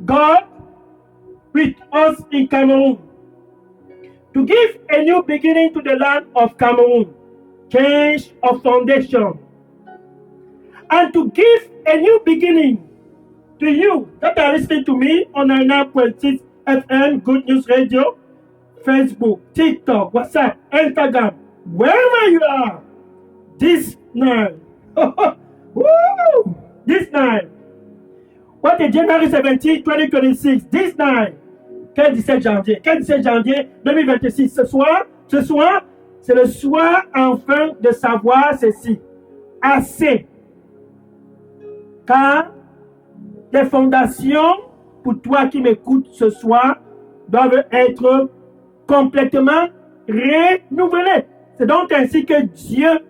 God with us in Cameroon to give a new beginning to the land of Cameroon, change of foundation, and to give a new beginning to you that are listening to me on 99.6 FM, Good News Radio, Facebook, TikTok, WhatsApp, Instagram, wherever you are, this night. Woo! This night. What is January 17, 2026? This night. Quel 17 janvier? Quel 17 janvier 2026? Ce soir, c'est le soir enfin de savoir ceci. Assez. Car les fondations, pour toi qui m'écoutes ce soir, doivent être complètement renouvelées. C'est donc ainsi que Dieu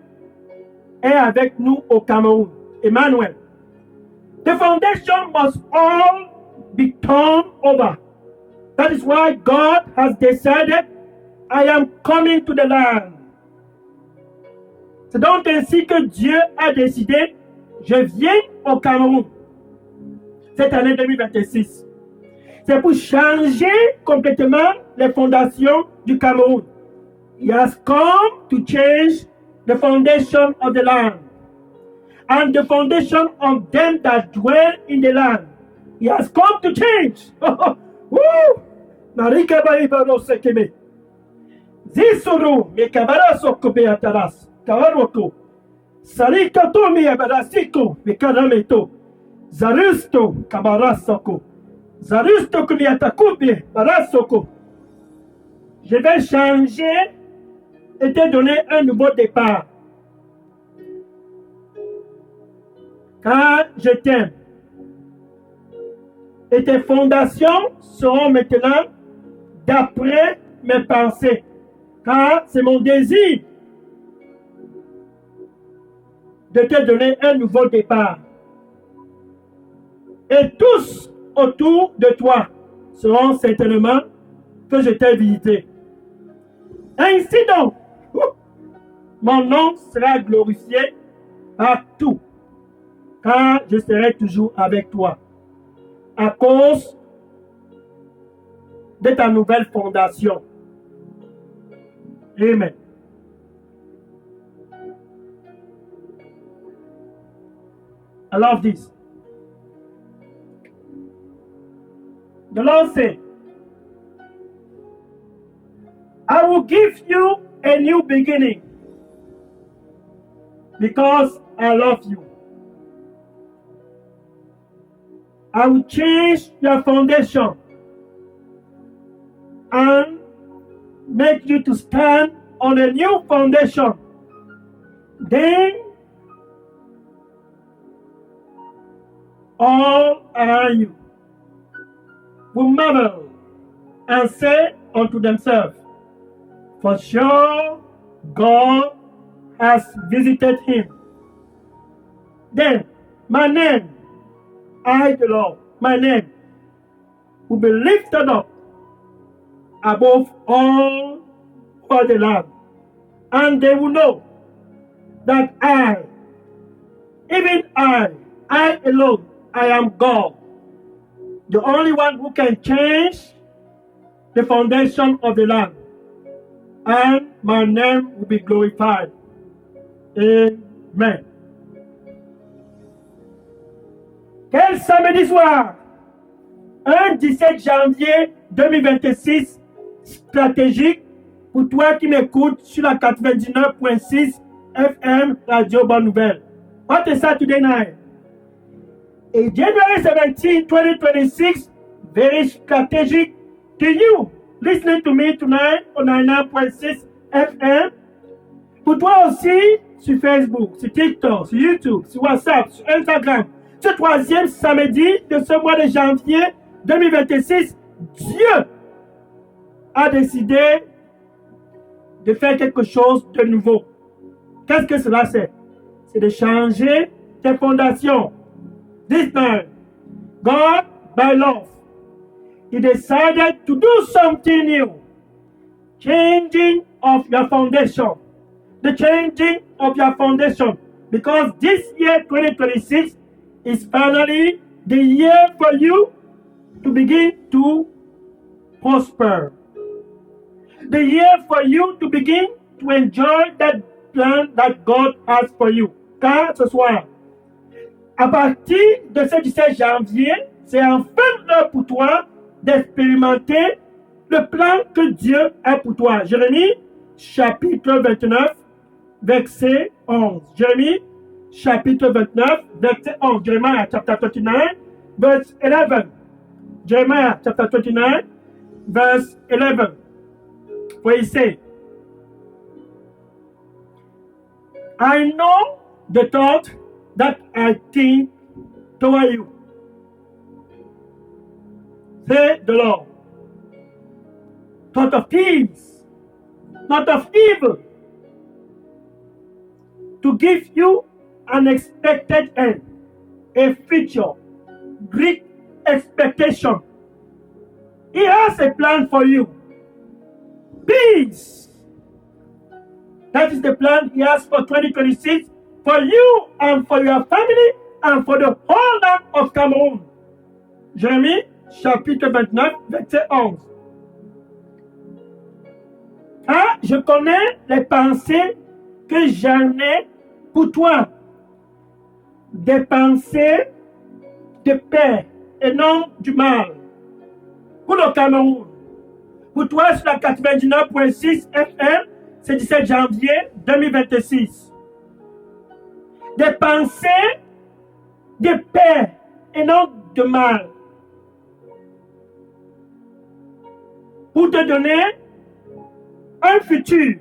est avec nous au Cameroun. Emmanuel. The foundation must all be turned over. That is why God has decided, I am coming to the land. C'est donc ainsi que Dieu a décidé, je viens au Cameroun cette année 2026. C'est pour changer complètement les fondations du Cameroun. He has come to change the foundation of the land and the foundation of them that dwell in the land. He has come to change. Woo! Narika baibaro sekeme. Zisuru mekabara sokobe ataras. Kawaroto. Sarika to mi abarasiko mekarameto. Zarusto kabarasoko. Zarusto kumiatakube barasoko. Je vais changer et te donner un nouveau départ. Car je t'aime. Et tes fondations seront maintenant d'après mes pensées. Car c'est mon désir de te donner un nouveau départ. Et tous autour de toi seront certainement que je t'ai visité. Ainsi donc, mon nom sera glorifié partout, car je serai toujours avec toi, à cause de ta nouvelle fondation. Amen. I love this. The Lord said, I will give you a new beginning because I love you. I will change your foundation and make you to stand on a new foundation. Then all around you will marvel and say unto themselves, for sure God has visited him. Then my name, I the Lord, my name will be lifted up above all the land. And they will know that I, even I alone, I am God. The only one who can change the foundation of the land. And my name will be glorified. Amen. Quel samedi soir, un 17 janvier 2026, stratégique pour toi qui m'écoutes sur la 99.6 FM Radio Bonne Nouvelle. What is Saturday night? A January 17, 2026, very strategic to you. Listening to me tonight on 99.6 FM. Pour toi aussi, sur Facebook, sur TikTok, sur YouTube, sur WhatsApp, sur Instagram. Ce troisième samedi de ce mois de janvier 2026, Dieu a décidé de faire quelque chose de nouveau. Qu'est-ce que cela c'est? C'est de changer tes fondations. This time, God, by love, He decided to do something new. Changing of your foundation. The changing of your foundation. Because this year, 2026, is finally the year for you to begin to prosper. The year for you to begin to enjoy that plan that God has for you. Car ce soir, à partir de ce 17 janvier, c'est enfin l'heure pour toi d'expérimenter le plan que Dieu a pour toi. Jérémie, chapitre 29, verset 11. Jérémie, chapitre 29, verset 11. Jeremiah, chapter 29, verse 11. Jeremiah, chapter 29, verse 11. Where he says, I know the thought that I think toward you, say the Lord. Thought of peace, not of evil, to give you an expected end, a future, great expectation. He has a plan for you. Peace. That is the plan he has for 2026 for you and for your family and for the whole land of Cameroon. Jérémie, chapitre 29, verset 11. Ah, je connais les pensées que j'en ai pour toi. Des pensées de paix et non du mal. Pour le Cameroun. Pour toi, sur la 99.6 FM, c'est 17 janvier 2026. Des pensées de paix et non de mal. Pour te donner un futur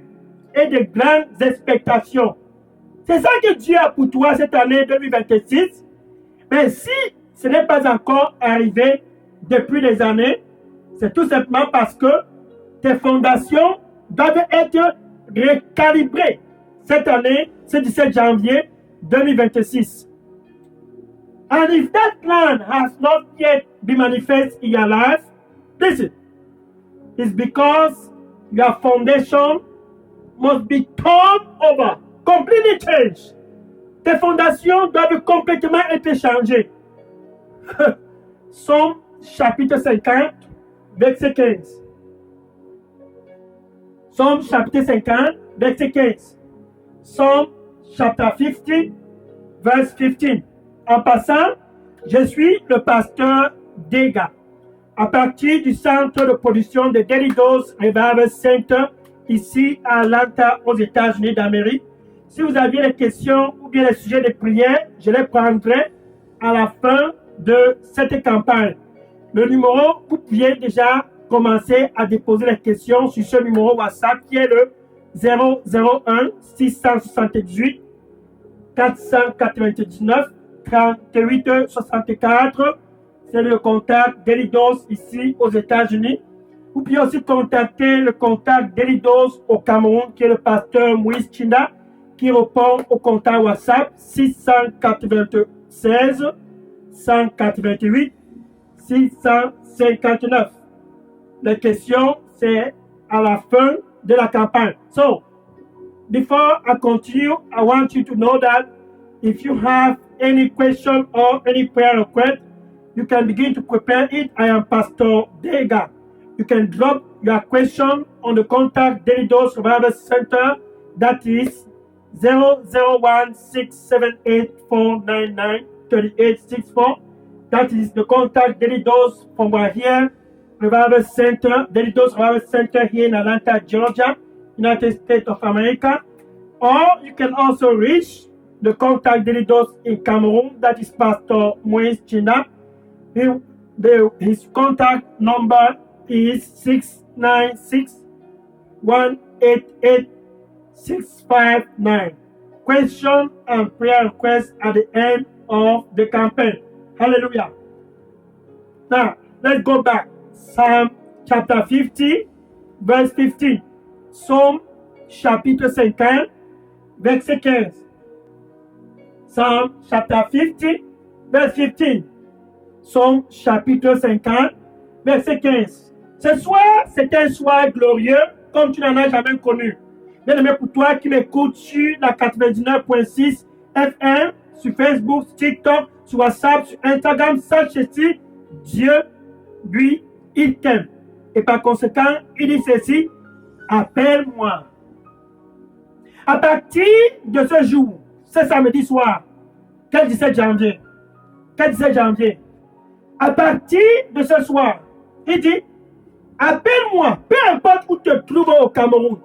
et de grandes expectations. C'est ça que Dieu a pour toi cette année 2026. Mais si ce n'est pas encore arrivé depuis des années, c'est tout simplement parce que tes fondations doivent être recalibrées cette année, ce 17 janvier 2026. And if that plan has not yet been manifest in your life, listen, it's because your foundation must be turned over, completely changed. Tes fondations doivent complètement être changées. Somme chapitre 50, verset 15. Somme chapitre 50, verset 15. Somme chapitre 50, verse 15. En passant, je suis le pasteur Dega, à partir du centre de production de Daily Dose Revival Center, ici à Atlanta, aux États-Unis d'Amérique. Si vous aviez des questions ou bien des sujets de prière, je les prendrai à la fin de cette campagne. Le numéro, vous pouvez déjà commencer à déposer les questions sur ce numéro WhatsApp qui est le 001 678 499 38 64. C'est le contact d'Elidos ici aux États-Unis. Vous pouvez aussi contacter le contact d'Elidos au Cameroun qui est le pasteur Moïse Chinda qui répond au contact WhatsApp 696 188 659. La question, c'est à la fin de la campagne. So, before I continue, I want you to know that if you have any question or any prayer request, you can begin to prepare it. I am Pastor Dega. You can drop your question on the contact Daily Dose Revival Center. That is 001-678-499-3864. That is the contact Daily Dose from right here, Revival Center, Daily Dose Revival Center here in Atlanta, Georgia, United States of America. Or you can also reach the contact Daily Dose in Cameroon. That is Pastor Moïse Chinda. His contact number is 696-188-659. Question and prayer requests at the end of the campaign. Hallelujah. Now, let's go back. Psalm chapter 50, verse 15. Psalm chapitre 50, verset 15. Psalm chapter 50, verse 15. Psalm chapitre 50, verset 15. Ce soir, c'est un soir glorieux comme tu n'en as jamais connu. Bien-aimé, pour toi qui m'écoutes sur la 99.6 FM, sur Facebook, sur TikTok, sur WhatsApp, sur Instagram, sache ceci, Dieu lui, il t'aime. Et par conséquent, il dit ceci, appelle-moi. À partir de ce jour, ce samedi soir, quel 17 janvier, quel 17 janvier, à partir de ce soir, il dit, appelle-moi, peu importe où tu te trouves au Cameroun,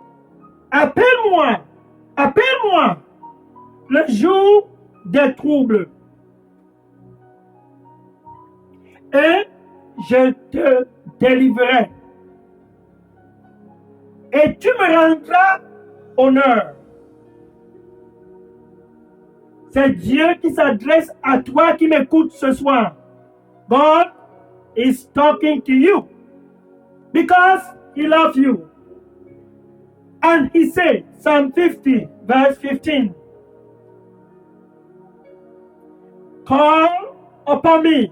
appelle-moi, appelle-moi, le jour des troubles. Et je te délivrerai. Et tu me rendras honneur. C'est Dieu qui s'adresse à toi qui m'écoute ce soir. God is talking to you because he loves you. And he said, Psalm 50, verse 15, call upon me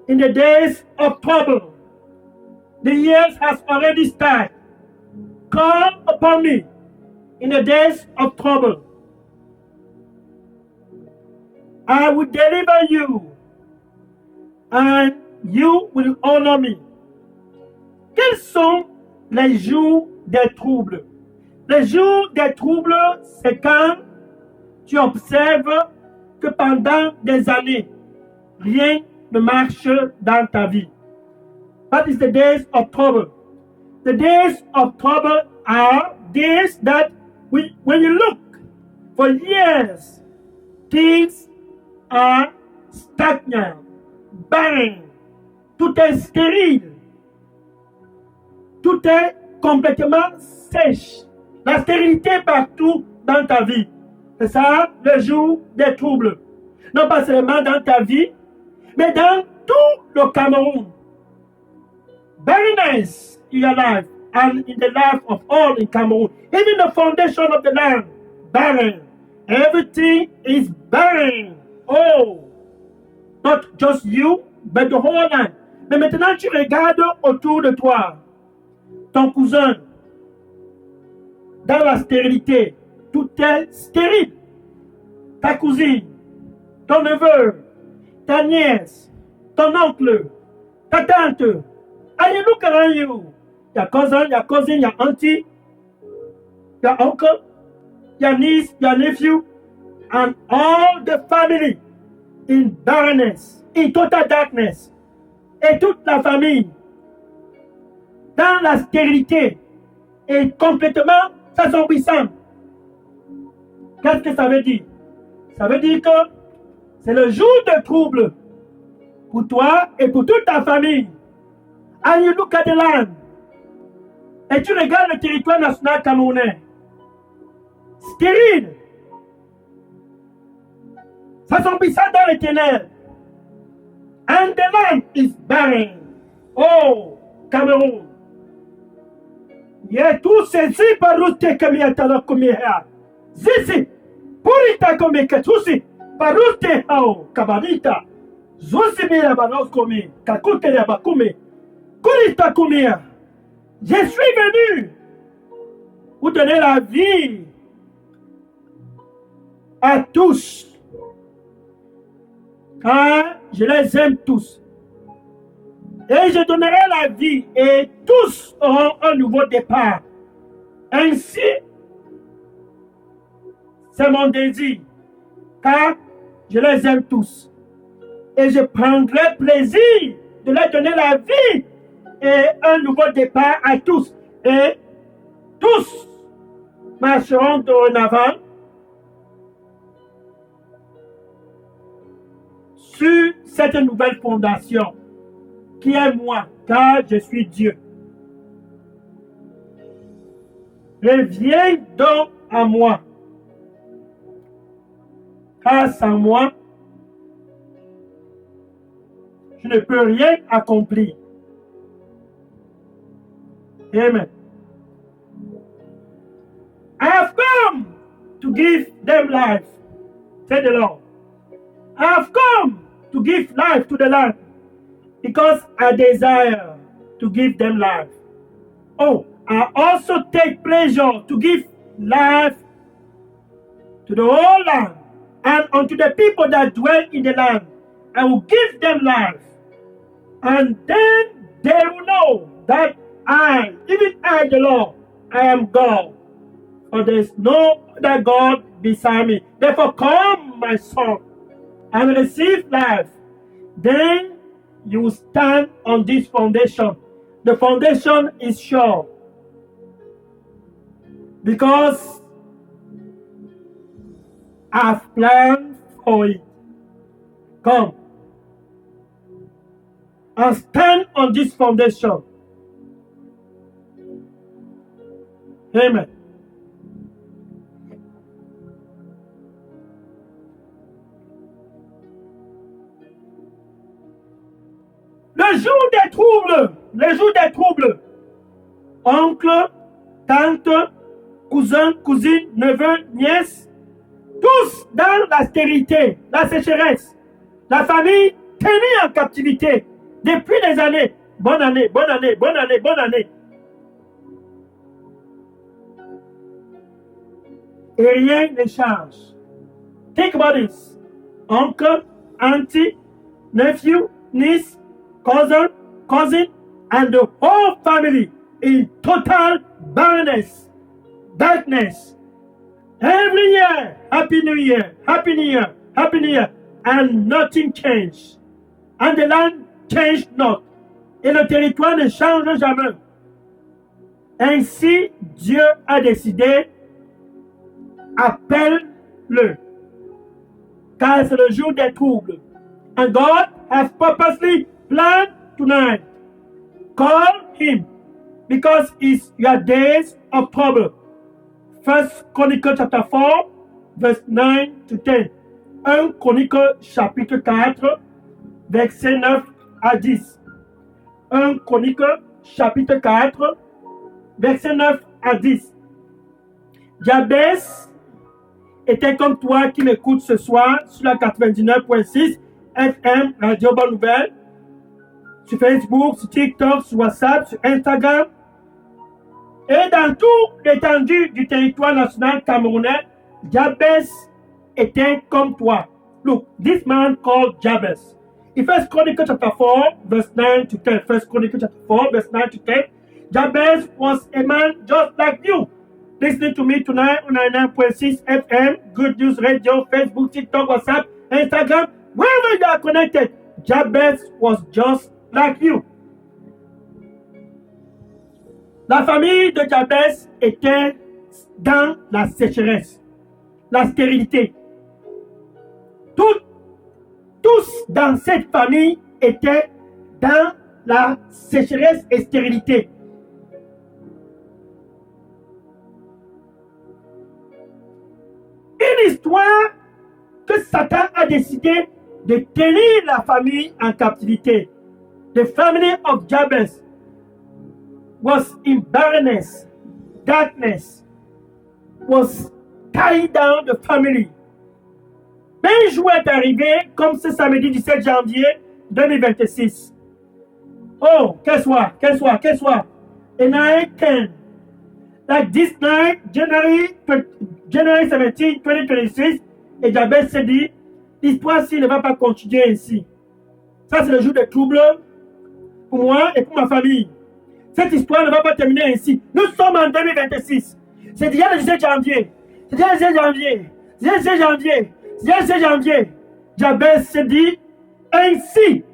in the days of trouble. The years has already started. Call upon me in the days of trouble. I will deliver you, and you will honor me. Quels sont les jours des troubles? Les jours des troubles, c'est quand tu observes que pendant des années, rien ne marche dans ta vie. That is the days of trouble. The days of trouble are days that when you look for years, things are stagnant, barren, tout est stérile, tout est complètement sèche. La stérilité partout dans ta vie. C'est ça le jour des troubles. Non pas seulement dans ta vie, mais dans tout le Cameroun. Barrenness in your life and in the life of all in Cameroon. Even the foundation of the land, barren. Everything is barren. Oh, not just you, but the whole land. Mais maintenant, tu regardes autour de toi. Ton cousin, dans la stérilité, tout est stérile. Ta cousine, ton neveu, ta nièce, ton oncle, ta tante. And you look around you. Your cousin, your auntie, your uncle, your niece, your nephew, and all the family in barrenness, in total darkness. Et toute la famille dans la stérilité et complètement s'assombrissant. Qu'est-ce que ça veut dire? Ça veut dire que c'est le jour de trouble pour toi et pour toute ta famille. And you look at the land. Et tu regardes le territoire national camerounais. Stérile. S'assombrissant dans les ténèbres. And the land is barren. Oh, Cameroun. Ye tout ceci par route comme y a tala comme ya. Zizi. Purita comme que tusi. Par route hao kabarita. Zusi mira banos comme. Kakute ya bakume. Kurita kumia. Je suis venu pour donner la vie à tous. Car je les aime tous. Et je donnerai la vie et tous auront un nouveau départ. Ainsi, c'est mon désir. Car je les aime tous. Et je prendrai plaisir de leur donner la vie et un nouveau départ à tous. Et tous marcheront dorénavant sur cette nouvelle fondation qui est moi, car je suis Dieu. Reviens donc à moi, car sans moi, je ne peux rien accomplir. Amen. I have come to give them life, said the Lord. I have come to give life to the land because I desire to give them life. Oh, I also take pleasure to give life to the whole land and unto the people that dwell in the land. I will give them life. And then they will know that I, even I, the Lord, I am God. For there is no other God beside me. Therefore, come, my son, and receive life. Then you will stand on this foundation. The foundation is sure. Because I've planned for it. Come and stand on this foundation. Amen. Le jour des troubles, le jour des troubles, oncle, tante, cousin, cousine, neveu, nièce, tous dans la stérilité, la sécheresse, la famille tenue en captivité depuis des années. Bonne année, bonne année, bonne année, bonne année. Et rien ne change. Think about this. Uncle, auntie, nephew, niece, cousin, and the whole family in total barrenness, darkness. Every year, Happy New Year, Happy New Year, Happy New Year, and nothing changed. And the land changed not. Et le territoire ne change jamais. Ainsi, Dieu a décidé, appelle-le, car c'est le jour des troubles. And God has purposely planned tonight. Call him, because it's your days of trouble. First Chronicle chapter 4, verse 9 to 10. 1 Chronicle chapitre 4, verset 9 à 10. 1 Chronicle chapitre 4, verset 9 à 10. Jabez était comme toi qui m'écoutes ce soir sur la 99.6 FM Radio Bonne Nouvelle, sur Facebook, sur TikTok, sur WhatsApp, sur Instagram, et dans toute l'étendue du territoire national camerounais. Jabez était comme toi. Look, this man called Jabez. In 1 Chronicle chapter 4, verse 9 to 10. 1 Chronicle chapter 4, verse 9 to 10. Jabez was a man just like you. Listening to me tonight on 99.6 FM, Good News Radio, Facebook, TikTok, WhatsApp, Instagram, wherever you are connected. Jabez was just like you. La famille de Jabez était dans la sécheresse, la stérilité. Tous dans cette famille étaient dans la sécheresse et stérilité. Une histoire que Satan a décidé de tenir la famille en captivité. The family of Jabez was in barrenness, darkness, was tied down the family. Un jour est arrivé, comme ce samedi 17 janvier 2026. Oh, guess what? A night came. Like this night, January 17, 2026, et Jabez s'est dit, l'histoire-ci ne va pas continuer ainsi. Ça, c'est le jour de trouble pour moi et pour ma famille. Cette histoire ne va pas terminer ainsi. Nous sommes en 2026. C'est déjà le 17 janvier. Jabez se dit ainsi.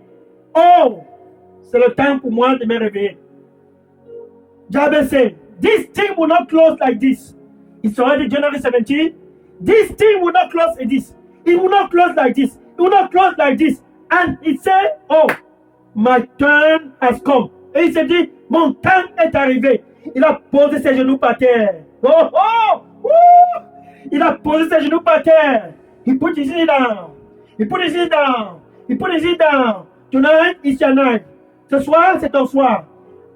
Oh, c'est le temps pour moi de me réveiller. Jabez said, this thing will not close like this. It's already January 17. This thing will not close like this. It will not close like this. It will not close like this. And he said, oh, my turn has come. Et il s'est dit, mon temps est arrivé. Il a posé ses genoux par terre. Oh, oh, oh. Il a posé ses genoux par terre. He put his knee down. Tonight is your night. Ce soir, c'est ton soir.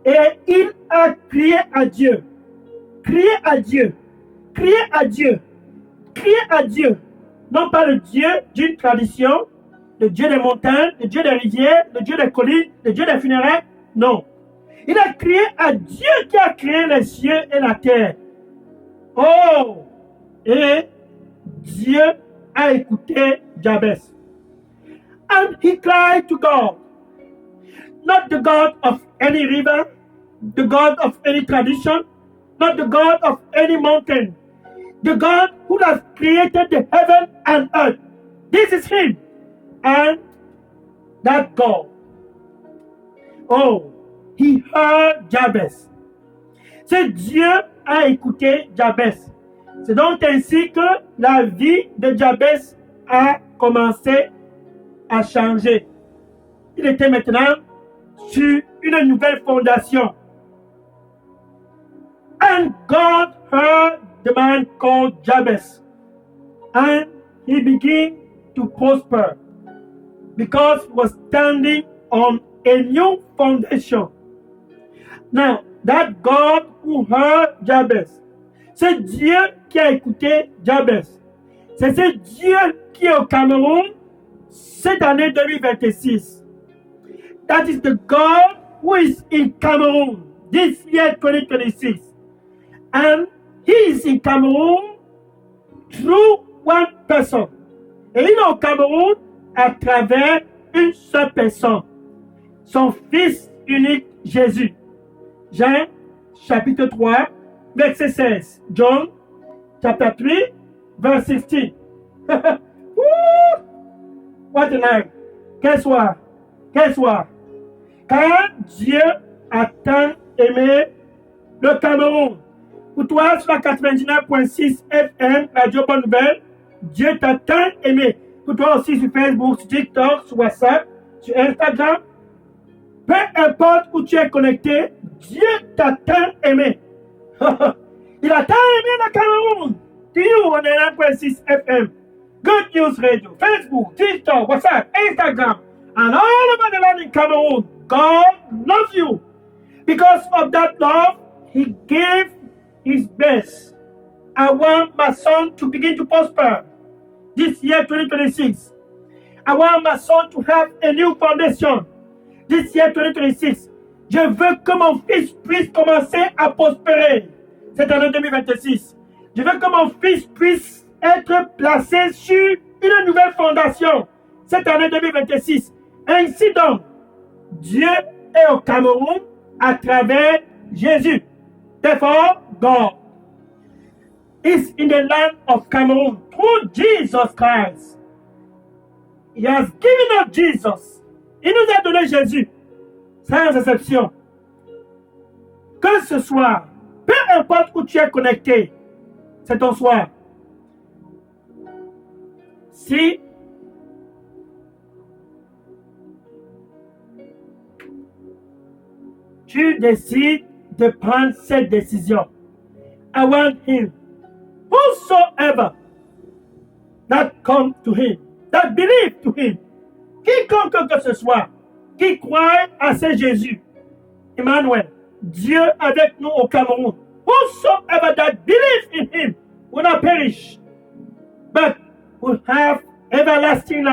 Et il a crié à Dieu. Non pas le Dieu d'une tradition, le Dieu des montagnes, le Dieu des rivières, le Dieu des collines, le Dieu des funérailles. Non. Il a crié à Dieu qui a créé les cieux et la terre. Oh! Et Dieu a écouté Jabez. And he cried to God. not the God of any river, the God of any tradition, not the God of any mountain, the God who has created the heaven and earth. This is Him. And that God, oh, He heard Jabez. C'est Dieu a écouté Jabez. C'est donc ainsi que la vie de Jabez a commencé à changer. Il était maintenant sur une nouvelle fondation. And God heard the man called Jabez, and he began to prosper because he was standing on a new foundation. Now, that God who heard Jabez, c'est Dieu qui a écouté Jabez. C'est ce Dieu qui est au Cameroun cette année 2026. That is the God who is in Cameroon this year 2026. And He is in Cameroon through one person. Et il est au Cameroun à travers une seule personne, son Fils unique Jésus. Jean chapitre 3, verset 16. John chapter 3, verse 16. What a night. Quel soir. Quel soir. Car Dieu a tant aimé le Cameroun. Pour toi, sur la 99.6 FM, Radio Bonne Nouvelle, Dieu t'a tant aimé. Pour toi aussi sur Facebook, sur TikTok, sur WhatsApp, sur Instagram, peu importe où tu es connecté, Dieu t'a tant aimé. Il a tant aimé le Cameroun. To you on 9.6 FM, Good News Radio, Facebook, TikTok, WhatsApp, Instagram, and all over the land in Cameroon. God loves you. Because of that love, He gave His best. I want my son to begin to prosper this year 2026. I want my son to have a new foundation this year 2026. Je veux que mon fils puisse commencer à prospérer cette année 2026. Je veux que mon fils puisse être placé sur une nouvelle fondation cette année 2026. Ainsi donc, Dieu est au Cameroun à travers Jésus. Therefore, God is in the land of Cameroon through Jesus Christ. He has given us Jesus. Il nous a donné Jésus, sans exception. Que ce soir, peu importe où tu es connecté, c'est ton soir. Si tu décides de prendre cette décision, I want Him, whosoever that come to Him, that believe to Him, quiconque que ce soit, qui croit à ce Jésus, Emmanuel, Dieu avec nous au Cameroun, whosoever that believe in Him will not perish, but will have everlasting life.